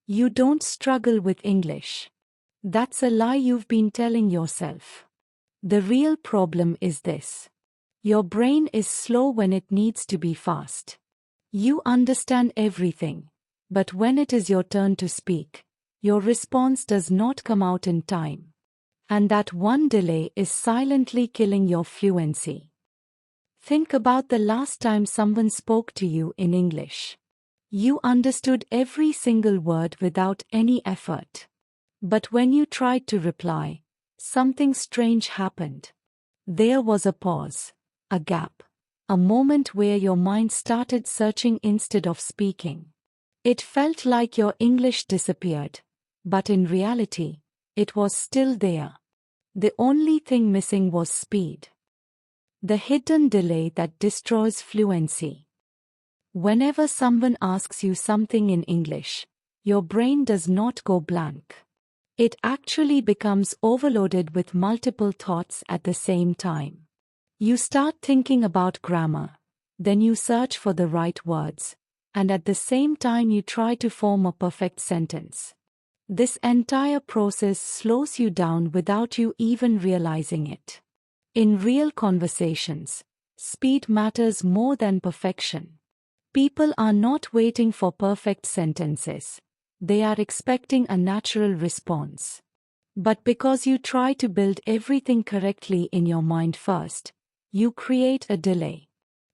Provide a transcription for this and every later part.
You don't struggle with English. That's a lie you've been telling yourself. The real problem is this. Your brain is slow when it needs to be fast. You understand everything, but when it is your turn to speak, your response does not come out in time. And that one delay is silently killing your fluency. Think about the last time someone spoke to you in English. You understood every single word without any effort. But when you tried to reply, something strange happened. There was a pause, a gap, a moment where your mind started searching instead of speaking. It felt like your English disappeared, but in reality, it was still there. The only thing missing was speed. The hidden delay that destroys fluency. Whenever someone asks you something in English, your brain does not go blank. It actually becomes overloaded with multiple thoughts at the same time. You start thinking about grammar, then you search for the right words, and at the same time you try to form a perfect sentence. This entire process slows you down without you even realizing it. In real conversations, speed matters more than perfection. People are not waiting for perfect sentences. They are expecting a natural response. But because you try to build everything correctly in your mind first, you create a delay.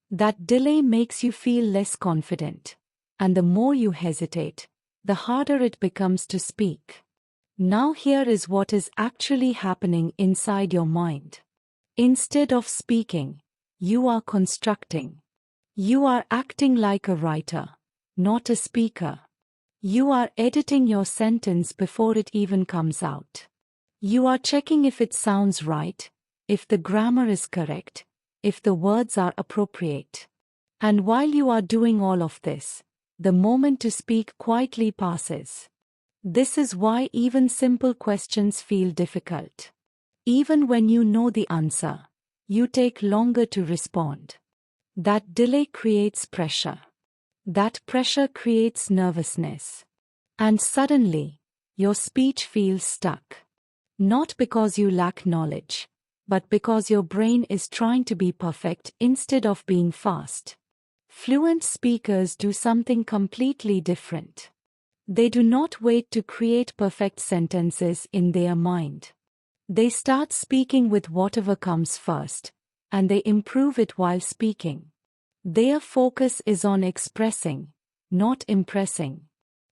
That delay makes you feel less confident. And the more you hesitate, the harder it becomes to speak. Now here is what is actually happening inside your mind. Instead of speaking, you are constructing. You are acting like a writer, not a speaker. You are editing your sentence before it even comes out. You are checking if it sounds right, if the grammar is correct, if the words are appropriate. And while you are doing all of this, the moment to speak quietly passes. This is why even simple questions feel difficult. Even when you know the answer, you take longer to respond. That delay creates pressure. That pressure creates nervousness. And suddenly, your speech feels stuck. Not because you lack knowledge, but because your brain is trying to be perfect instead of being fast. Fluent speakers do something completely different. They do not wait to create perfect sentences in their mind. They start speaking with whatever comes first, and they improve it while speaking. Their focus is on expressing, not impressing.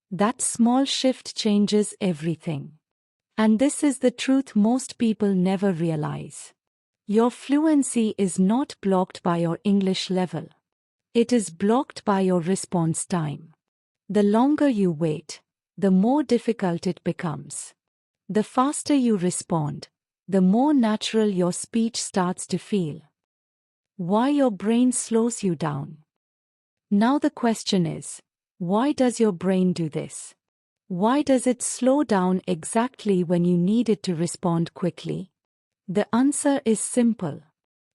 That small shift changes everything. And this is the truth most people never realize. Your fluency is not blocked by your English level. It is blocked by your response time. The longer you wait, the more difficult it becomes. The faster you respond, the more natural your speech starts to feel. Why your brain slows you down? Now the question is, why does your brain do this? Why does it slow down exactly when you need it to respond quickly? The answer is simple.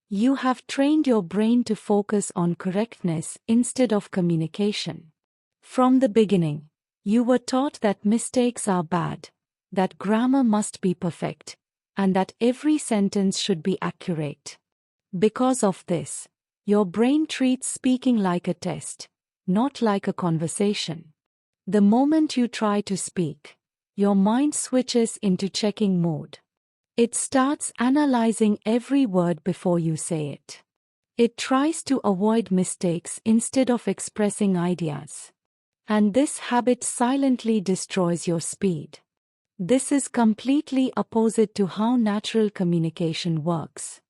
You have trained your brain to focus on correctness instead of communication. From the beginning, you were taught that mistakes are bad, that grammar must be perfect, and that every sentence should be accurate. Because of this, your brain treats speaking like a test, not like a conversation. The moment you try to speak, your mind switches into checking mode. It starts analyzing every word before you say it. It tries to avoid mistakes instead of expressing ideas. And this habit silently destroys your speed. This is completely opposite to how natural communication works.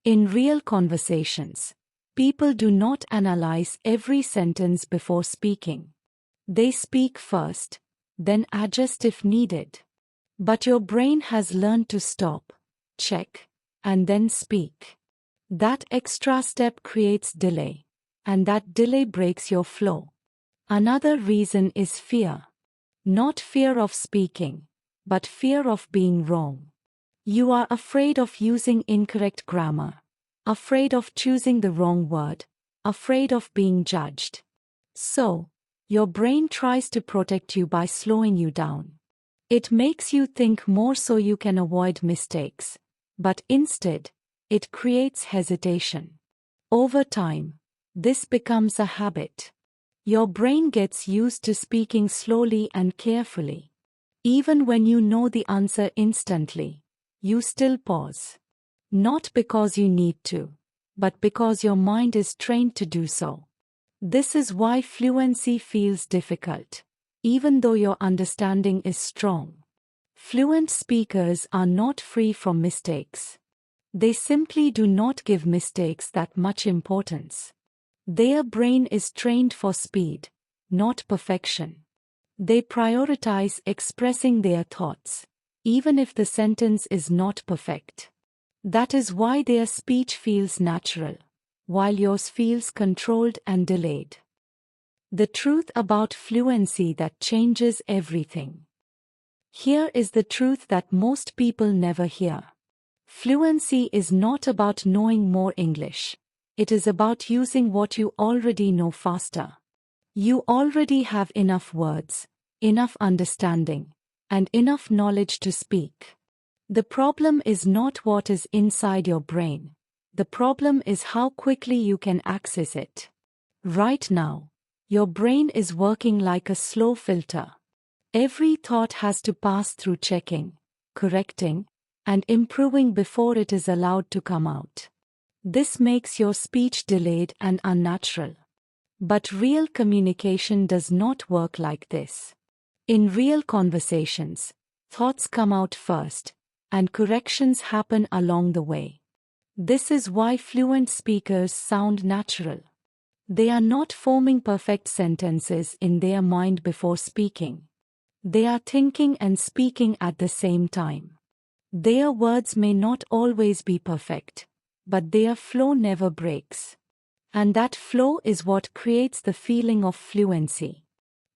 In real conversations, people do not analyze every sentence before speaking. They speak first, then adjust if needed. But your brain has learned to stop, check, and then speak. That extra step creates delay, and that delay breaks your flow. Another reason is fear. Not fear of speaking, but fear of being wrong. You are afraid of using incorrect grammar, afraid of choosing the wrong word, afraid of being judged. So, Your brain tries to protect you by slowing you down. It makes you think more so you can avoid mistakes, but instead, it creates hesitation. Over time, this becomes a habit. Your brain gets used to speaking slowly and carefully. Even when you know the answer instantly, you still pause. Not because you need to, but because your mind is trained to do so. This is why fluency feels difficult, even though your understanding is strong. Fluent speakers are not free from mistakes. They simply do not give mistakes that much importance. Their brain is trained for speed, not perfection. They prioritize expressing their thoughts, even if the sentence is not perfect. That is why their speech feels natural, while yours feels controlled and delayed. The truth about fluency that changes everything. Here is the truth that most people never hear. Fluency is not about knowing more English. It is about using what you already know faster. You already have enough words, enough understanding, and enough knowledge to speak. The problem is not what is inside your brain. The problem is how quickly you can access it. Right now, your brain is working like a slow filter. Every thought has to pass through checking, correcting, and improving before it is allowed to come out. This makes your speech delayed and unnatural. But real communication does not work like this. In real conversations, thoughts come out first, and corrections happen along the way. This is why fluent speakers sound natural. They are not forming perfect sentences in their mind before speaking. They are thinking and speaking at the same time. Their words may not always be perfect, but their flow never breaks. And that flow is what creates the feeling of fluency.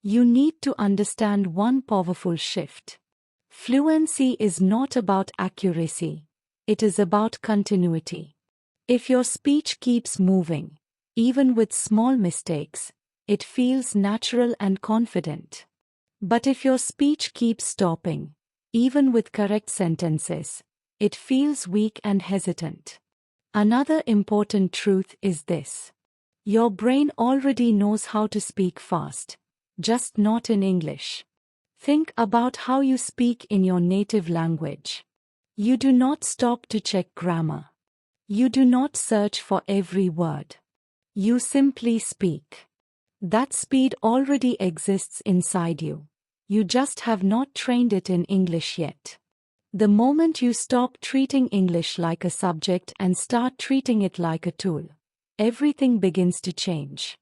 You need to understand one powerful shift. Fluency is not about accuracy. It is about continuity. If your speech keeps moving, even with small mistakes, it feels natural and confident. But if your speech keeps stopping, even with correct sentences, it feels weak and hesitant. Another important truth is this. Your brain already knows how to speak fast, just not in English. Think about how you speak in your native language. You do not stop to check grammar. You do not search for every word. You simply speak. That speed already exists inside you. You just have not trained it in English yet. The moment you stop treating English like a subject and start treating it like a tool, everything begins to change.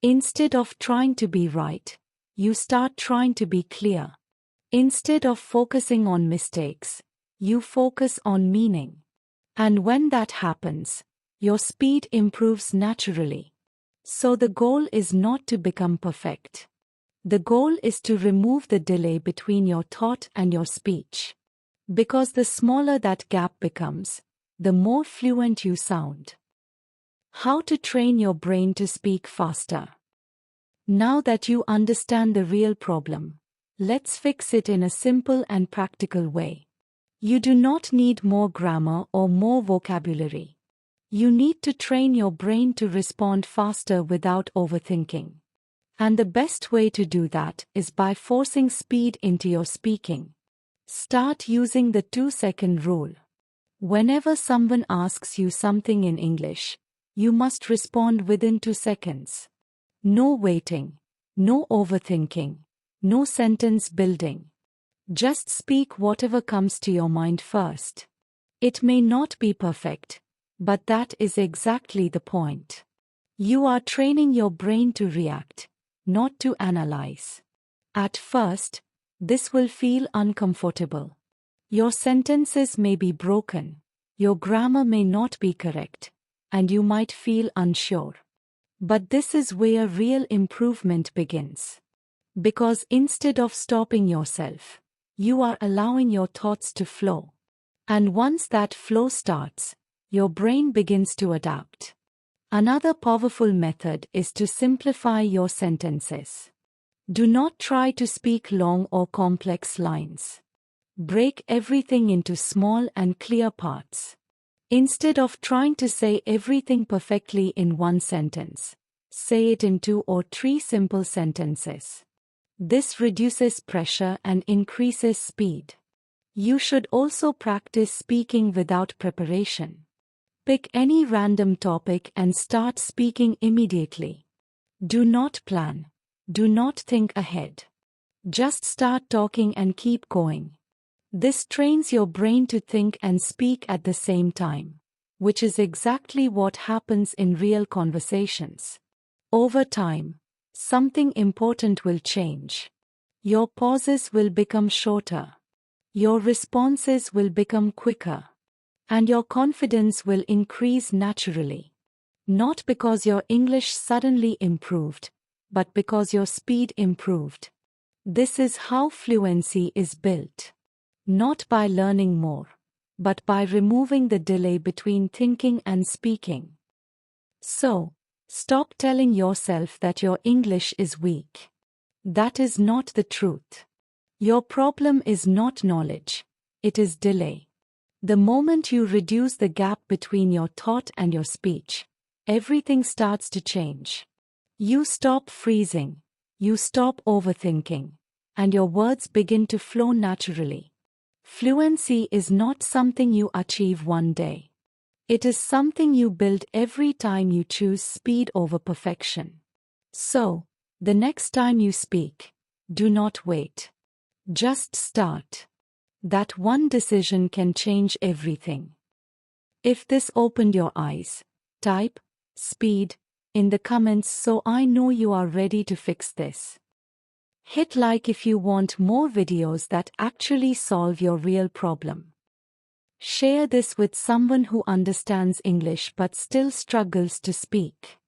Instead of trying to be right, you start trying to be clear. Instead of focusing on mistakes, you focus on meaning. And when that happens, your speed improves naturally. So the goal is not to become perfect. The goal is to remove the delay between your thought and your speech. Because the smaller that gap becomes, the more fluent you sound. How to train your brain to speak faster. Now that you understand the real problem, let's fix it in a simple and practical way. You do not need more grammar or more vocabulary. You need to train your brain to respond faster without overthinking. And the best way to do that is by forcing speed into your speaking. Start using the 2-second rule. Whenever someone asks you something in English, you must respond within 2 seconds. No waiting, no overthinking, no sentence building. Just speak whatever comes to your mind first. It may not be perfect, but that is exactly the point. You are training your brain to react, not to analyze. At first, this will feel uncomfortable. Your sentences may be broken, your grammar may not be correct, and you might feel unsure. But this is where real improvement begins. Because instead of stopping yourself, you are allowing your thoughts to flow. And once that flow starts, your brain begins to adapt. Another powerful method is to simplify your sentences. Do not try to speak long or complex lines. Break everything into small and clear parts. Instead of trying to say everything perfectly in one sentence, say it in 2 or 3 simple sentences. This reduces pressure and increases speed. You should also practice speaking without preparation. Pick any random topic and start speaking immediately. Do not plan. Do not think ahead. Just start talking and keep going. This trains your brain to think and speak at the same time, which is exactly what happens in real conversations. Over time, something important will change. Your pauses will become shorter. Your responses will become quicker. And your confidence will increase naturally. Not because your English suddenly improved, but because your speed improved. This is how fluency is built. Not by learning more, but by removing the delay between thinking and speaking. So, stop telling yourself that your English is weak. That is not the truth. Your problem is not knowledge, it is delay. The moment you reduce the gap between your thought and your speech, everything starts to change. You stop freezing, you stop overthinking, and your words begin to flow naturally. Fluency is not something you achieve one day. It is something you build every time you choose speed over perfection. So, the next time you speak, do not wait. Just start. That one decision can change everything. If this opened your eyes, type speed in the comments so I know you are ready to fix this. Hit like if you want more videos that actually solve your real problem. Share this with someone who understands English but still struggles to speak.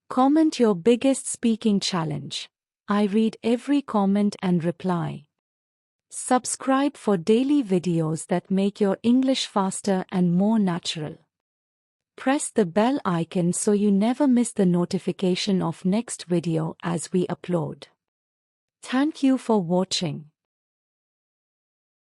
Comment your biggest speaking challenge. I read every comment and reply. Subscribe for daily videos that make your English faster and more natural. Press the bell icon so you never miss the notification of next video as we upload. Thank you for watching.